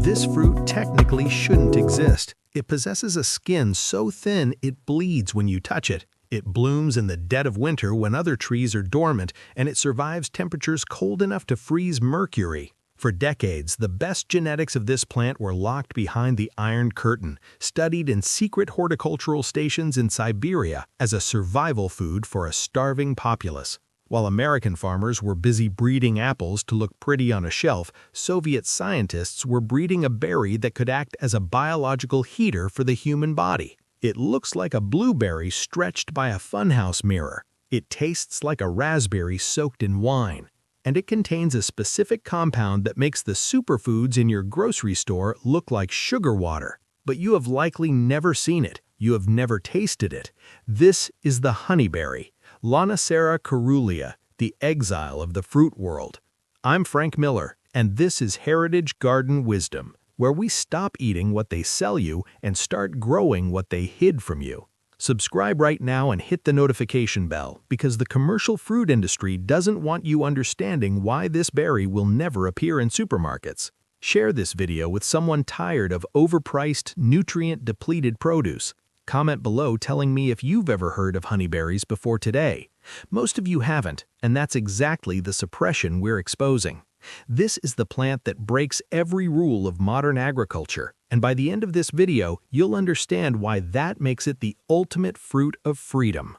This fruit technically shouldn't exist. It possesses a skin so thin it bleeds when you touch it. It blooms in the dead of winter when other trees are dormant, and it survives temperatures cold enough to freeze mercury. For decades, the best genetics of this plant were locked behind the Iron Curtain, studied in secret horticultural stations in Siberia as a survival food for a starving populace. While American farmers were busy breeding apples to look pretty on a shelf, Soviet scientists were breeding a berry that could act as a biological heater for the human body. It looks like a blueberry stretched by a funhouse mirror. It tastes like a raspberry soaked in wine. And it contains a specific compound that makes the superfoods in your grocery store look like sugar water. But you have likely never seen it. You have never tasted it. This is the honeyberry, Lonicera caerulea, the exile of the fruit world. I'm Frank Miller, and this is Heritage Garden Wisdom, where we stop eating what they sell you and start growing what they hid from you. Subscribe right now and hit the notification bell, because the commercial fruit industry doesn't want you understanding why this berry will never appear in supermarkets. Share this video with someone tired of overpriced, nutrient-depleted produce. Comment below telling me if you've ever heard of honeyberries before today. Most of you haven't, and that's exactly the suppression we're exposing. This is the plant that breaks every rule of modern agriculture, and by the end of this video, you'll understand why that makes it the ultimate fruit of freedom.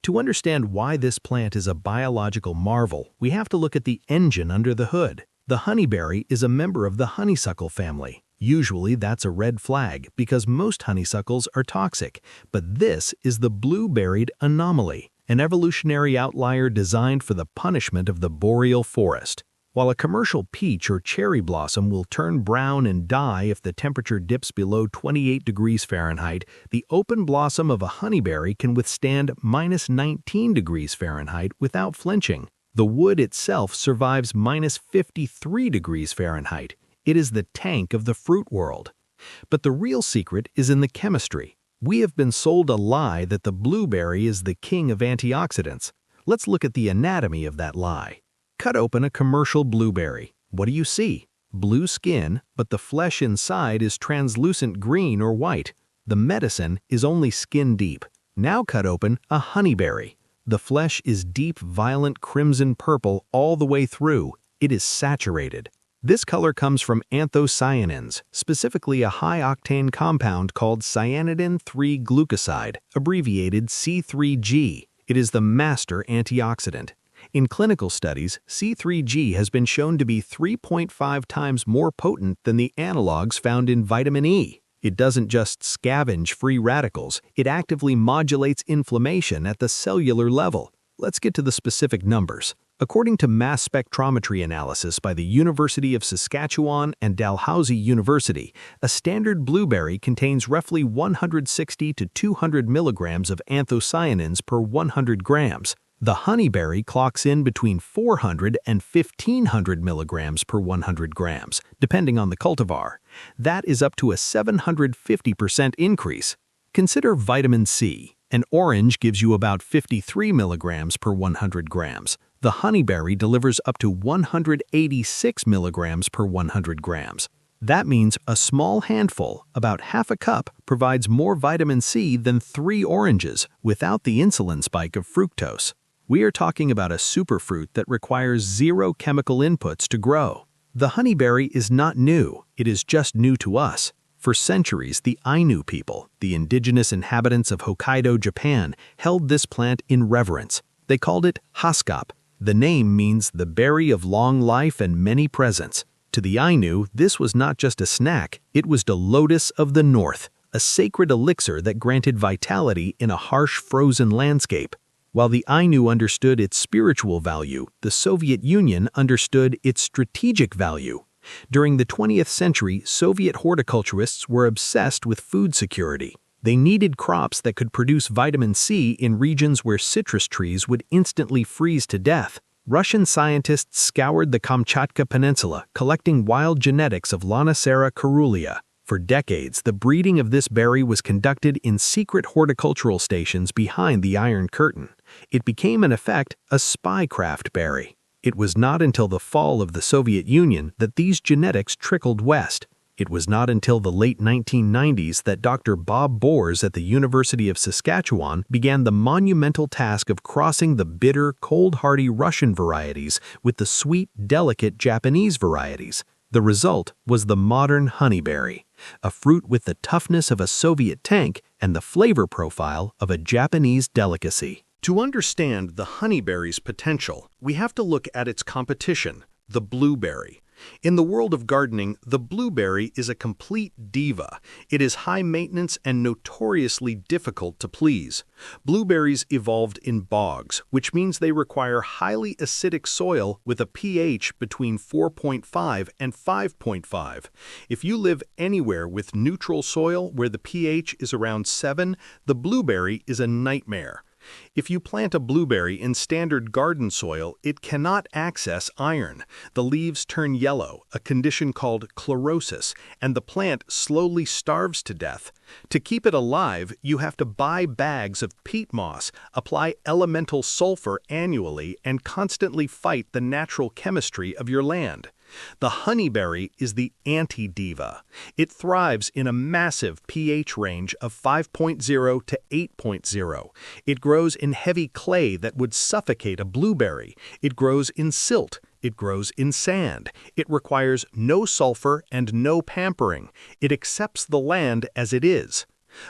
To understand why this plant is a biological marvel, we have to look at the engine under the hood. The honeyberry is a member of the honeysuckle family. Usually that's a red flag because most honeysuckles are toxic, but this is the blue-berried anomaly, an evolutionary outlier designed for the punishment of the boreal forest. While a commercial peach or cherry blossom will turn brown and die if the temperature dips below 28 degrees Fahrenheit, the open blossom of a honeyberry can withstand minus 19 degrees Fahrenheit without flinching. The wood itself survives minus 53 degrees Fahrenheit. It is the tank of the fruit world. But the real secret is in the chemistry. We have been sold a lie that the blueberry is the king of antioxidants. Let's look at the anatomy of that lie. Cut open a commercial blueberry. What do you see? Blue skin, but the flesh inside is translucent green or white. The medicine is only skin deep. Now cut open a honeyberry. The flesh is deep, violent crimson purple all the way through. It is saturated. This color comes from anthocyanins, specifically a high-octane compound called cyanidin-3-glucoside, abbreviated C3G. It is the master antioxidant. In clinical studies, C3G has been shown to be 3.5 times more potent than the analogs found in vitamin E. It doesn't just scavenge free radicals, it actively modulates inflammation at the cellular level. Let's get to the specific numbers. According to mass spectrometry analysis by the University of Saskatchewan and Dalhousie University, a standard blueberry contains roughly 160 to 200 milligrams of anthocyanins per 100 grams. The honeyberry clocks in between 400 and 1,500 milligrams per 100 grams, depending on the cultivar. That is up to a 750% increase. Consider vitamin C. An orange gives you about 53 milligrams per 100 grams. The honeyberry delivers up to 186 milligrams per 100 grams. That means a small handful, about half a cup, provides more vitamin C than 3 oranges without the insulin spike of fructose. We are talking about a superfruit that requires 0 chemical inputs to grow. The honeyberry is not new, it is just new to us. For centuries, the Ainu people, the indigenous inhabitants of Hokkaido, Japan, held this plant in reverence. They called it Haskap. The name means the berry of long life and many presents. To the Ainu, this was not just a snack, it was the lotus of the north, a sacred elixir that granted vitality in a harsh frozen landscape. While the Ainu understood its spiritual value, the Soviet Union understood its strategic value. During the 20th century, Soviet horticulturists were obsessed with food security. They needed crops that could produce vitamin C in regions where citrus trees would instantly freeze to death. Russian scientists scoured the Kamchatka Peninsula, collecting wild genetics of Lonicera caerulea. For decades, the breeding of this berry was conducted in secret horticultural stations behind the Iron Curtain. It became, in effect, a spycraft berry. It was not until the fall of the Soviet Union that these genetics trickled west. It was not until the late 1990s that Dr. Bob Boers at the University of Saskatchewan began the monumental task of crossing the bitter, cold-hardy Russian varieties with the sweet, delicate Japanese varieties. The result was the modern honeyberry, a fruit with the toughness of a Soviet tank and the flavor profile of a Japanese delicacy. To understand the honeyberry's potential, we have to look at its competition, the blueberry. In the world of gardening, the blueberry is a complete diva. It is high maintenance and notoriously difficult to please. Blueberries evolved in bogs, which means they require highly acidic soil with a pH between 4.5 and 5.5. If you live anywhere with neutral soil where the pH is around 7, the blueberry is a nightmare. If you plant a blueberry in standard garden soil, it cannot access iron. The leaves turn yellow, a condition called chlorosis, and the plant slowly starves to death. To keep it alive, you have to buy bags of peat moss, apply elemental sulfur annually, and constantly fight the natural chemistry of your land. The honeyberry is the anti-diva. It thrives in a massive pH range of 5.0 to 8.0. It grows in heavy clay that would suffocate a blueberry. It grows in silt. It grows in sand. It requires no sulfur and no pampering. It accepts the land as it is.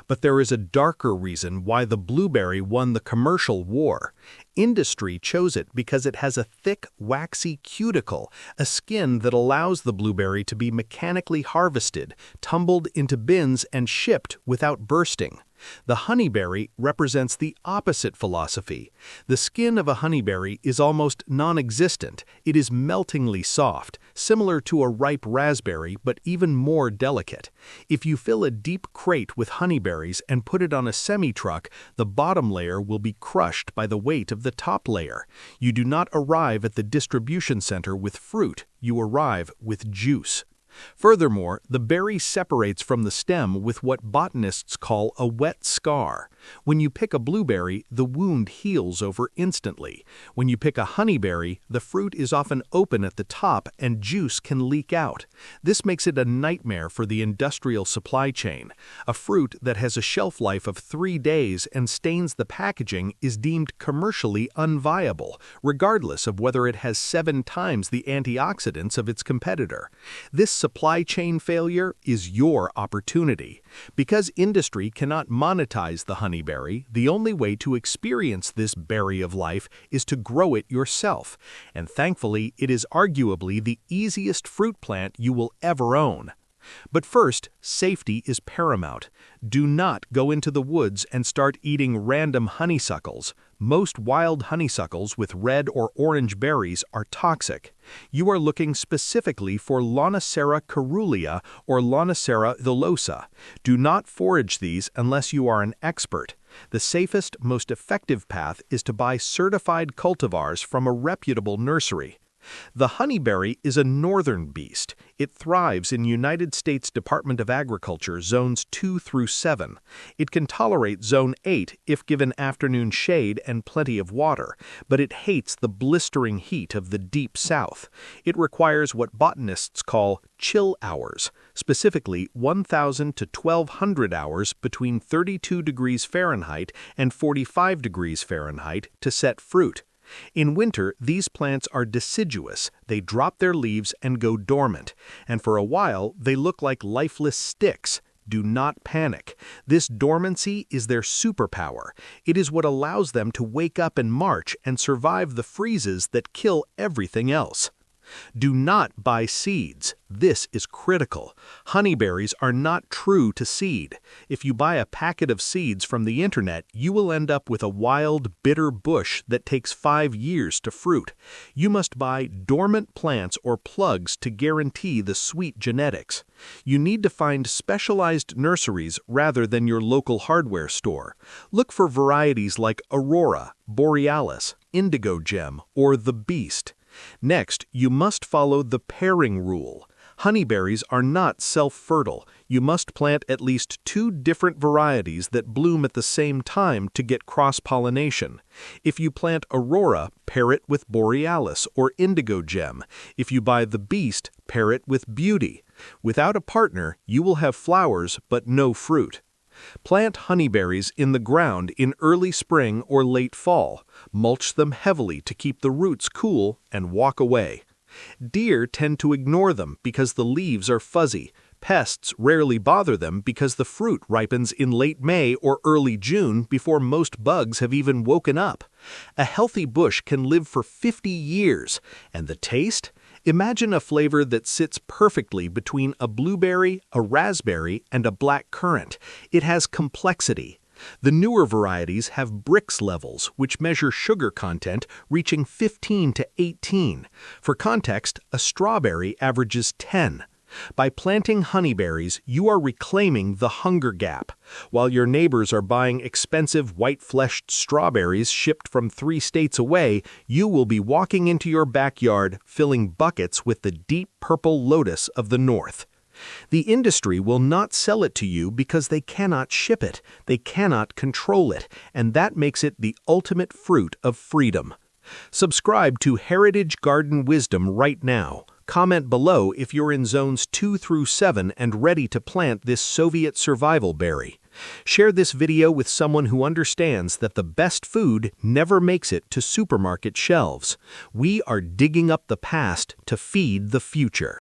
But there is a darker reason why the blueberry won the commercial war. Industry chose it because it has a thick, waxy cuticle, a skin that allows the blueberry to be mechanically harvested, tumbled into bins, and shipped without bursting. The honeyberry represents the opposite philosophy. The skin of a honeyberry is almost non-existent. It is meltingly soft, similar to a ripe raspberry, but even more delicate. If you fill a deep crate with honeyberries and put it on a semi-truck, the bottom layer will be crushed by the weight of the top layer. You do not arrive at the distribution center with fruit, you arrive with juice. Furthermore, the berry separates from the stem with what botanists call a wet scar. When you pick a blueberry, the wound heals over instantly. When you pick a honeyberry, the fruit is often open at the top and juice can leak out. This makes it a nightmare for the industrial supply chain. A fruit that has a shelf life of 3 days and stains the packaging is deemed commercially unviable, regardless of whether it has 7 times the antioxidants of its competitor. This supply chain failure is your opportunity. Because industry cannot monetize the honeyberry, the only way to experience this berry of life is to grow it yourself. And thankfully, it is arguably the easiest fruit plant you will ever own. But first, safety is paramount. Do not go into the woods and start eating random honeysuckles. Most wild honeysuckles with red or orange berries are toxic. You are looking specifically for Lonicera caerulea or Lonicera villosa. Do not forage these unless you are an expert. The safest, most effective path is to buy certified cultivars from a reputable nursery. The honeyberry is a northern beast. It thrives in United States Department of Agriculture zones 2 through 7. It can tolerate zone 8 if given afternoon shade and plenty of water, but it hates the blistering heat of the deep south. It requires what botanists call chill hours, specifically 1,000 to 1,200 hours between 32 degrees Fahrenheit and 45 degrees Fahrenheit to set fruit. In winter, these plants are deciduous. They drop their leaves and go dormant, and for a while they look like lifeless sticks. Do not panic. This dormancy is their superpower. It is what allows them to wake up in March and survive the freezes that kill everything else. Do not buy seeds. This is critical. Honeyberries are not true to seed. If you buy a packet of seeds from the internet, you will end up with a wild, bitter bush that takes 5 years to fruit. You must buy dormant plants or plugs to guarantee the sweet genetics. You need to find specialized nurseries rather than your local hardware store. Look for varieties like Aurora, Borealis, Indigo Gem, or the Beast. Next, you must follow the pairing rule. Honeyberries are not self-fertile. You must plant at least 2 different varieties that bloom at the same time to get cross-pollination. If you plant Aurora, pair it with Borealis or Indigo Gem. If you buy the Beast, pair it with Beauty. Without a partner, you will have flowers but no fruit. Plant honeyberries in the ground in early spring or late fall, mulch them heavily to keep the roots cool, and walk away. Deer tend to ignore them because the leaves are fuzzy. Pests rarely bother them because the fruit ripens in late May or early June before most bugs have even woken up. A healthy bush can live for 50 years, and the taste? Imagine a flavor that sits perfectly between a blueberry, a raspberry, and a black currant. It has complexity. The newer varieties have Brix levels, which measure sugar content reaching 15 to 18. For context, a strawberry averages 10. By planting honeyberries, you are reclaiming the hunger gap. While your neighbors are buying expensive white-fleshed strawberries shipped from 3 states away, you will be walking into your backyard filling buckets with the deep purple lotus of the north. The industry will not sell it to you because they cannot ship it, they cannot control it, and that makes it the ultimate fruit of freedom. Subscribe to Heritage Garden Wisdom right now. Comment below if you're in zones 2 through 7 and ready to plant this Soviet survival berry. Share this video with someone who understands that the best food never makes it to supermarket shelves. We are digging up the past to feed the future.